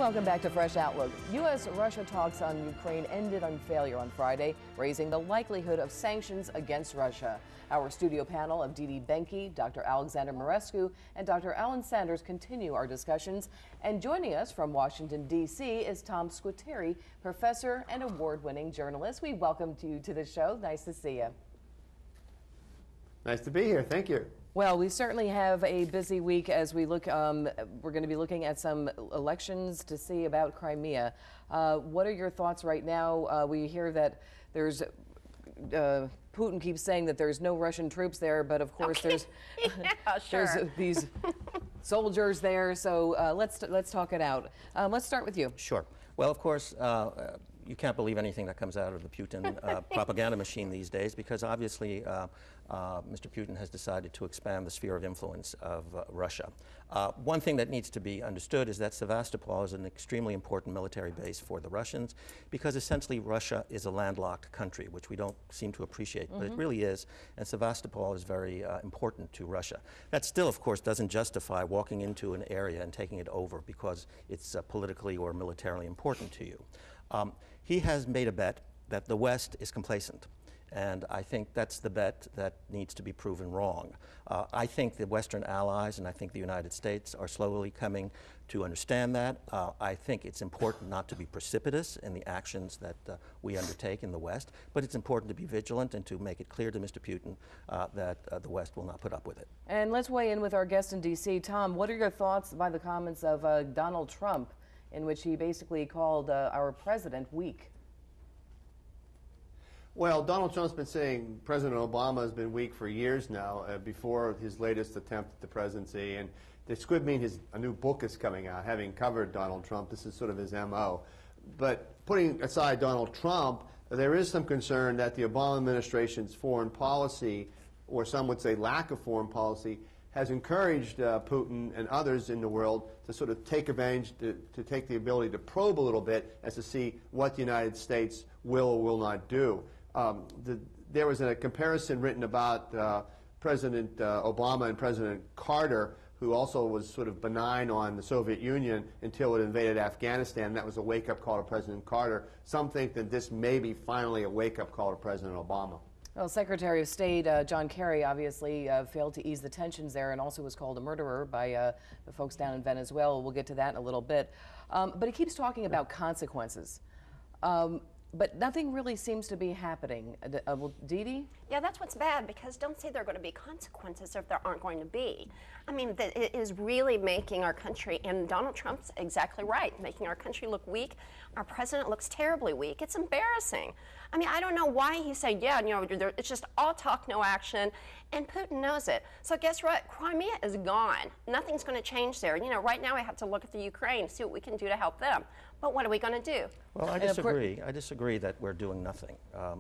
Welcome back to Fresh Outlook. U.S.-Russia talks on Ukraine ended on failure on Friday, raising the likelihood of sanctions against Russia. Our studio panel of Dee Dee Benkie, Dr. Alexander Mirescu, and Dr. Alain Sanders continue our discussions. And joining us from Washington, D.C. is Tom Squitteri, professor and award-winning journalist. We welcome you to the show. Nice to see you. Nice to be here. Thank you. Well, we certainly have a busy week as we look. We're going to be looking at some elections to see about Crimea. What are your thoughts right now? We hear that there's Putin keeps saying that there's no Russian troops there, but of course there's there's these soldiers there. So let's talk it out. Let's start with you. Sure. Well, of course. You can't believe anything that comes out of the Putin propaganda machine these days, because obviously Mr. Putin has decided to expand the sphere of influence of Russia. One thing that needs to be understood is that Sevastopol is an extremely important military base for the Russians, because essentially Russia is a landlocked country, which we don't seem to appreciate, but it really is, and Sevastopol is very important to Russia. That still, of course, doesn't justify walking into an area and taking it over because it's politically or militarily important to you. He has made a bet that the West is complacent, and I think that's the bet that needs to be proven wrong. I think the Western allies and I think the United States are slowly coming to understand that. I think it's important not to be precipitous in the actions that we undertake in the West, but it's important to be vigilant and to make it clear to Mr. Putin that the West will not put up with it. And let's weigh in with our guest in D.C. Tom, what are your thoughts by the comments of Donald Trump, in which he basically called our president weak? Well, Donald Trump's been saying President Obama has been weak for years now, before his latest attempt at the presidency. And the Squib mean a new book is coming out, having covered Donald Trump. This is sort of his M.O. But putting aside Donald Trump, there is some concern that the Obama administration's foreign policy, or some would say lack of foreign policy, has encouraged Putin and others in the world to sort of take advantage, to take the ability to probe a little bit as to see what the United States will or will not do. There was a comparison written about President Obama and President Carter, who also was sort of benign on the Soviet Union until it invaded Afghanistan. That was a wake-up call to President Carter. Some think that this may be finally a wake-up call to President Obama. Well, Secretary of State John Kerry obviously failed to ease the tensions there, and also was called a murderer by the folks down in Venezuela. We'll get to that in a little bit. But he keeps talking about consequences. But nothing really seems to be happening. Well, Dee Dee? Yeah, that's what's bad, because don't say there are going to be consequences if there aren't going to be. I mean, it is really making our country, and Donald Trump's exactly right, making our country look weak. Our president looks terribly weak. It's embarrassing. I mean, I don't know why he's saying, yeah, you know, it's just all talk, no action, and Putin knows it. So guess what? Crimea is gone. Nothing's going to change there. You know, right now we have to look at the Ukraine, see what we can do to help them. But what are we going to do? Well, I disagree. I disagree that we're doing nothing.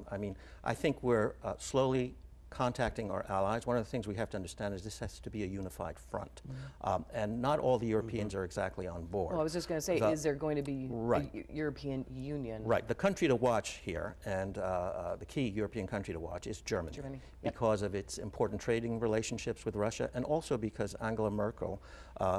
I mean, I think we're slowly contacting our allies. One of the things we have to understand is this has to be a unified front. And not all the Europeans are exactly on board. Well, I was just going to say, is there going to be a European Union? Right. The country to watch here, and the key European country to watch, is Germany. Because of its important trading relationships with Russia, and also because Angela Merkel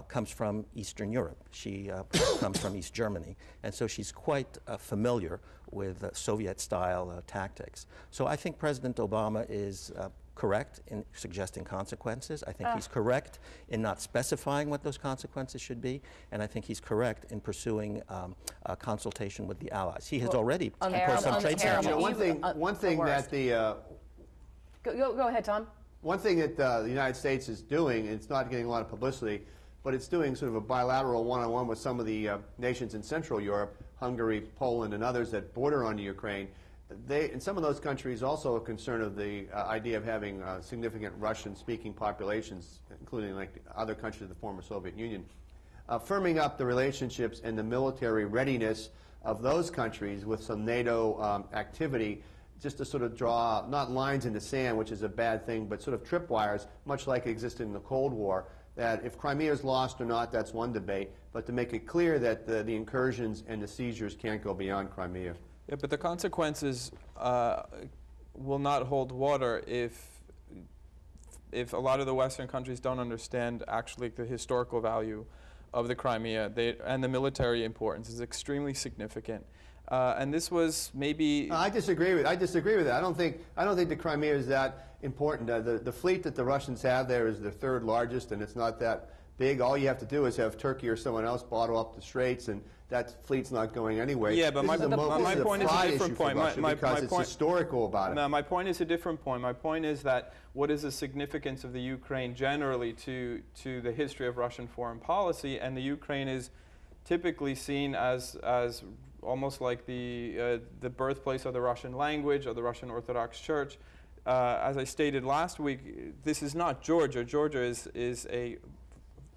comes from Eastern Europe. She comes from East Germany, and so she's quite familiar with Soviet-style tactics. So I think President Obama is correct in suggesting consequences. I think he's correct in not specifying what those consequences should be, and I think he's correct in pursuing a consultation with the allies. He has already imposed some trade sanctions. One thing that the go ahead, Tom. One thing that the United States is doing, and it's not getting a lot of publicity, but it's doing sort of a bilateral one-on-one with some of the nations in Central Europe, Hungary, Poland, and others that border on Ukraine. In some of those countries also a concern of the idea of having significant Russian-speaking populations, including like other countries of the former Soviet Union, firming up the relationships and the military readiness of those countries with some NATO activity, just to sort of draw not lines in the sand, which is a bad thing, but sort of tripwires, much like existed in the Cold War, that if Crimea is lost or not, that's one debate, but to make it clear that the incursions and the seizures can't go beyond Crimea. Yeah, but the consequences will not hold water if a lot of the Western countries don't understand actually the historical value of the Crimea and the military importance is extremely significant. And this was maybe. I disagree with that. I don't think the Crimea is that important. The fleet that the Russians have there is their third largest, and it's not that big. All you have to do is have Turkey or someone else bottle up the straits, and that fleet's not going anywhere. Yeah, but my point is a different point. Because it's historical about it. No, my point is a different point. My point is that what is the significance of the Ukraine generally to the history of Russian foreign policy, and the Ukraine is typically seen as almost like the birthplace of the Russian language, of the Russian Orthodox Church. As I stated last week, this is not Georgia. Georgia is a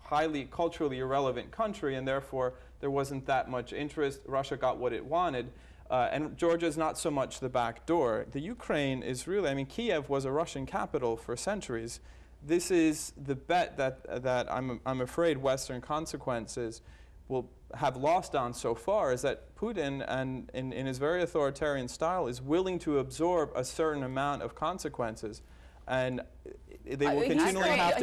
highly culturally irrelevant country, and therefore there wasn't that much interest. Russia got what it wanted, and Georgia is not so much the back door. The Ukraine is really, I mean, Kiev was a Russian capital for centuries. This is the bet that I'm afraid Western consequences will have lost on so far, is that Putin, and in his very authoritarian style, is willing to absorb a certain amount of consequences, and they will continually have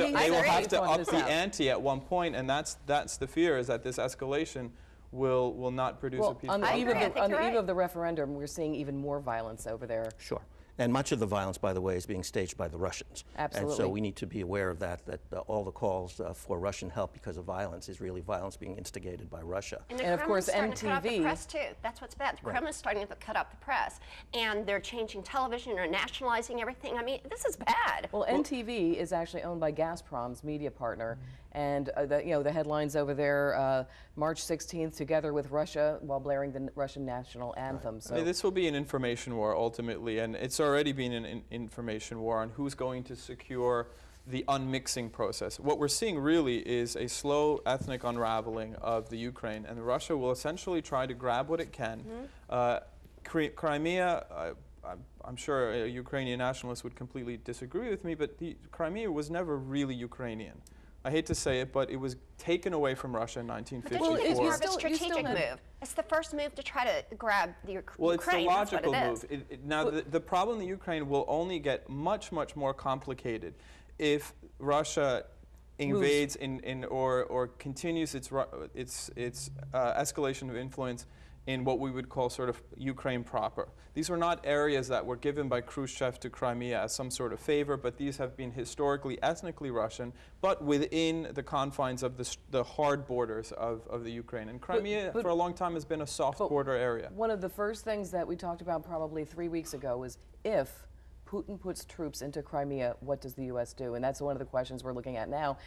to up the ante at one point, and that's the fear, is that this escalation will not produce a peaceful outcome. On the eve of the referendum, we're seeing even more violence over there. Sure. And much of the violence, by the way, is being staged by the Russians. Absolutely. And so we need to be aware of that all the calls for Russian help because of violence is really violence being instigated by Russia. And of course, MTV. To cut out the MTV. press, too. That's what's bad. The Kremlin is starting to cut out the press. And they're changing television or nationalizing everything. I mean, this is bad. Well, NTV is actually owned by Gazprom's media partner. And the headlines over there, March 16th, together with Russia, while blaring the Russian national anthem. So I mean, this will be an information war ultimately, and it's already been an information war on who's going to secure the unmixing process. What we're seeing really is a slow ethnic unraveling of the Ukraine, and Russia will essentially try to grab what it can. Crimea, I'm sure a Ukrainian nationalist would completely disagree with me, but the Crimea was never really Ukrainian. I hate to say it, but it was taken away from Russia in 1954. But don't you think it's more of a strategic move? It's the first move to try to grab the Ukraine. Well, it's the logical move. Now, the problem in the Ukraine will only get much, much more complicated if Russia invades or continues its escalation of influence in what we would call sort of Ukraine proper. These were not areas that were given by Khrushchev to Crimea as some sort of favor, but these have been historically, ethnically Russian, but within the confines of the hard borders of the Ukraine. And Crimea, for a long time, has been a soft border area. One of the first things that we talked about probably 3 weeks ago was if Putin puts troops into Crimea, what does the U.S. do? And that's one of the questions we're looking at now.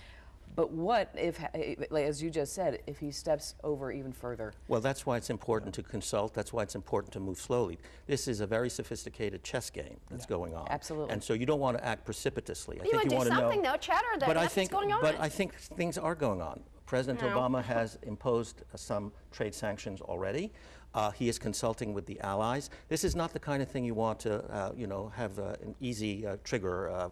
But what if, as you just said, if he steps over even further? Well, that's why it's important to consult. That's why it's important to move slowly. This is a very sophisticated chess game that's going on. Absolutely. And so you don't want to act precipitously. You want to do something, though, chatter, but what's going on. But I think things are going on. President Obama has imposed some trade sanctions already. He is consulting with the allies. This is not the kind of thing you want to, have an easy trigger,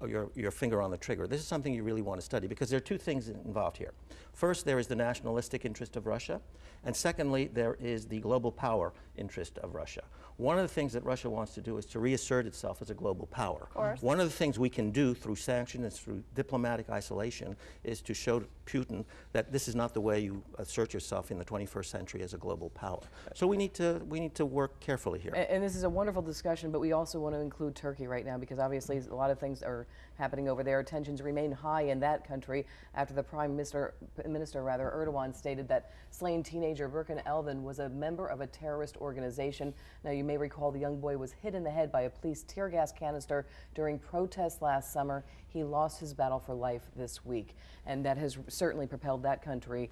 your finger on the trigger. This is something you really want to study because there are two things involved here. First, there is the nationalistic interest of Russia, and secondly, there is the global power interest of Russia. One of the things that Russia wants to do is to reassert itself as a global power. Of course. One of the things we can do through sanctions and through diplomatic isolation is to show Putin that this is not the way you assert yourself in the 21st century as a global power. So we need to work carefully here. And this is a wonderful discussion, but we also want to include Turkey right now because obviously a lot of things are happening over there. Tensions remain high in that country after the Prime Minister Erdogan stated that slain teenager Birkan Elvan was a member of a terrorist organization. Now, you may recall the young boy was hit in the head by a police tear gas canister during protests last summer. He lost his battle for life this week, and that has certainly propelled that country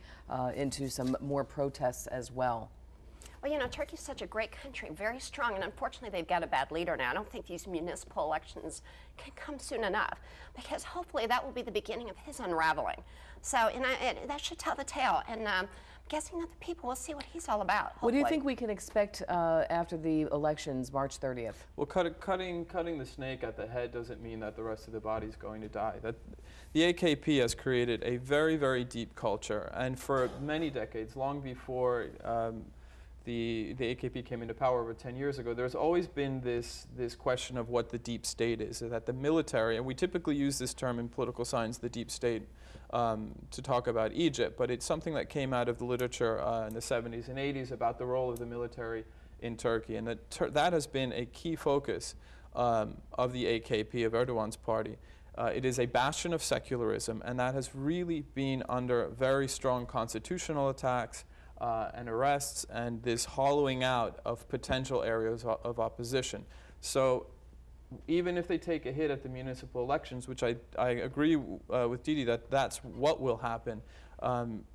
into some more protests as well. Well, Turkey's such a great country, very strong, and unfortunately they've got a bad leader now. I don't think these municipal elections can come soon enough, because hopefully that will be the beginning of his unraveling. So, and that should tell the tale, and I'm guessing that the people will see what he's all about, hopefully. What do you think we can expect after the elections, March 30th? Well, cutting the snake at the head doesn't mean that the rest of the body is going to die. The AKP has created a very, very deep culture, and for many decades, long before the AKP came into power over 10 years ago, there's always been this question of what the deep state is, that the military, and we typically use this term in political science, the deep state, to talk about Egypt, but it's something that came out of the literature in the 70s and 80s about the role of the military in Turkey, and that has been a key focus of the AKP, of Erdogan's party. It is a bastion of secularism, and that has really been under very strong constitutional attacks and arrests, and this hollowing out of potential areas of opposition. So even if they take a hit at the municipal elections, which I agree with Dee Dee that that's what will happen,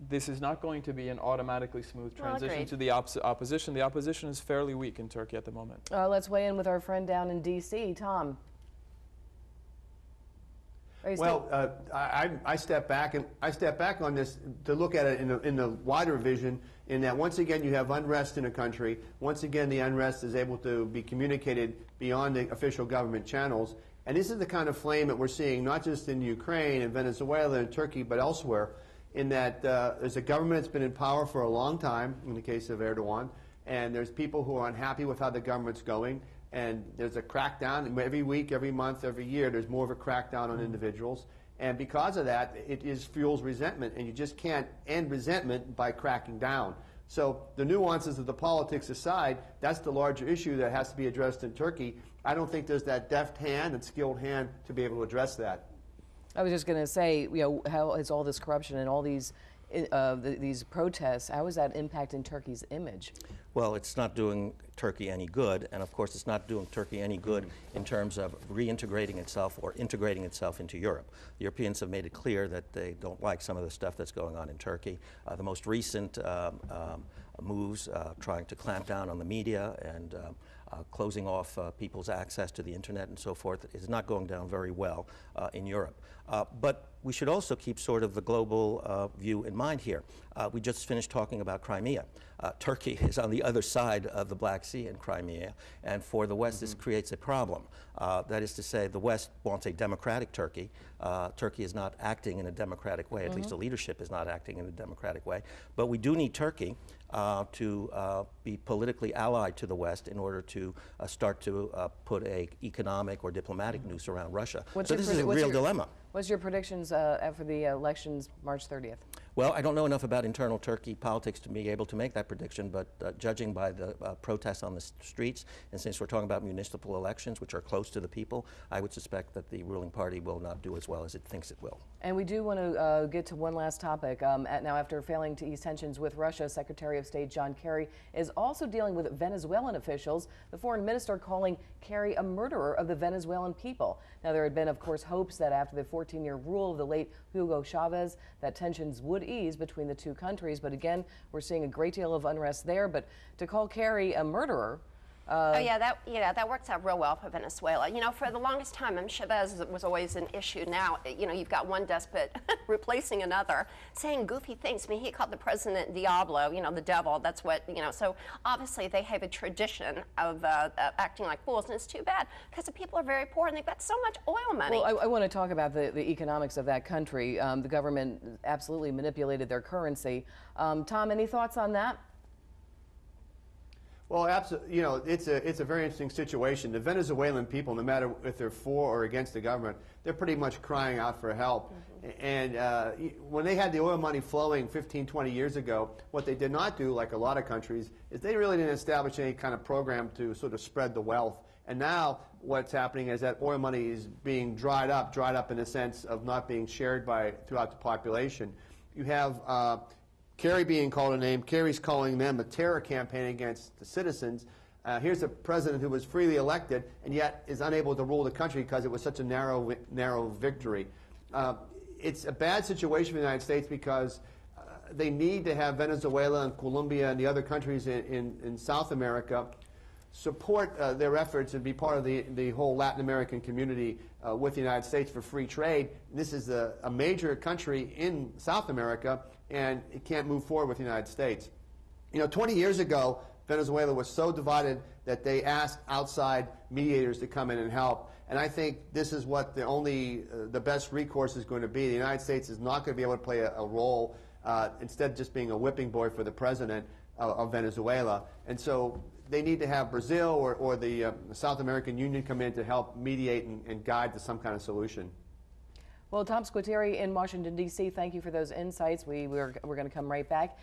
this is not going to be an automatically smooth transition to the opposition. The opposition is fairly weak in Turkey at the moment. Let's weigh in with our friend down in D.C., Tom. Well, I step back on this to look at it in the wider vision. In that, once again, you have unrest in a country. Once again, the unrest is able to be communicated beyond the official government channels. And this is the kind of flame that we're seeing not just in Ukraine and Venezuela and Turkey, but elsewhere. In that there's a government that's been in power for a long time, in the case of Erdogan, and there's people who are unhappy with how the government's going. And there's a crackdown every week, every month, every year. There's more of a crackdown on individuals. And because of that, it fuels resentment. And you just can't end resentment by cracking down. So the nuances of the politics aside, that's the larger issue that has to be addressed in Turkey. I don't think there's that deft hand and skilled hand to be able to address that. I was just going to say, how is all this corruption and all these protests, how is that impacting Turkey's image? Well, it's not doing Turkey any good, and of course it's not doing Turkey any good in terms of reintegrating itself or integrating itself into Europe. The Europeans have made it clear that they don't like some of the stuff that's going on in Turkey. The most recent moves trying to clamp down on the media and closing off people's access to the internet and so forth is not going down very well in Europe. But we should also keep sort of the global view in mind here. We just finished talking about Crimea. Turkey is on the other side of the Black Sea in Crimea, and for the West this creates a problem. That is to say, the West wants a democratic Turkey. Turkey is not acting in a democratic way, at least the leadership is not acting in a democratic way. But we do need Turkey to be politically allied to the West in order to start to put an economic or diplomatic noose around Russia. So this is a real dilemma. What's your predictions after the elections March 30th? Well, I don't know enough about internal Turkey politics to be able to make that prediction, but judging by the protests on the streets, and since we're talking about municipal elections, which are close to the people, I would suspect that the ruling party will not do as well as it thinks it will. And we do want to get to one last topic. Now, after failing to ease tensions with Russia, Secretary of State John Kerry is also dealing with Venezuelan officials, the foreign minister calling Kerry a murderer of the Venezuelan people. Now, there had been, of course, hopes that after the 14-year rule of the late Hugo Chavez, that tensions would ease between the two countries. But again, we're seeing a great deal of unrest there. But to call Kerry a murderer, that works out real well for Venezuela. You know, for the longest time, Chavez was always an issue. Now, you've got one despot replacing another, saying goofy things. I mean, he called the president Diablo, the devil. That's what, So obviously, they have a tradition of acting like fools, and it's too bad because the people are very poor and they've got so much oil money. Well, I want to talk about the economics of that country. The government absolutely manipulated their currency. Tom, any thoughts on that? Well, absolutely. It's a very interesting situation. The Venezuelan people, no matter if they're for or against the government, they're pretty much crying out for help. And when they had the oil money flowing 15, 20 years ago, what they did not do, like a lot of countries, is they really didn't establish any kind of program to sort of spread the wealth. And now what's happening is that oil money is being dried up in the sense of not being shared throughout the population. You have Kerry being called a name. Kerry's calling them a terror campaign against the citizens. Here's a president who was freely elected and yet is unable to rule the country because it was such a narrow victory. It's a bad situation for the United States because they need to have Venezuela and Colombia and the other countries in South America support their efforts and be part of the whole Latin American community with the United States for free trade. This is a major country in South America, and it can't move forward with the United States. 20 years ago, Venezuela was so divided that they asked outside mediators to come in and help. And I think this is what the best recourse is going to be. The United States is not going to be able to play a role, instead just being a whipping boy for the president of Venezuela. And so they need to have Brazil or the South American Union come in to help mediate and guide to some kind of solution. Well, Tom Squitteri in Washington, D.C., thank you for those insights. We're going to come right back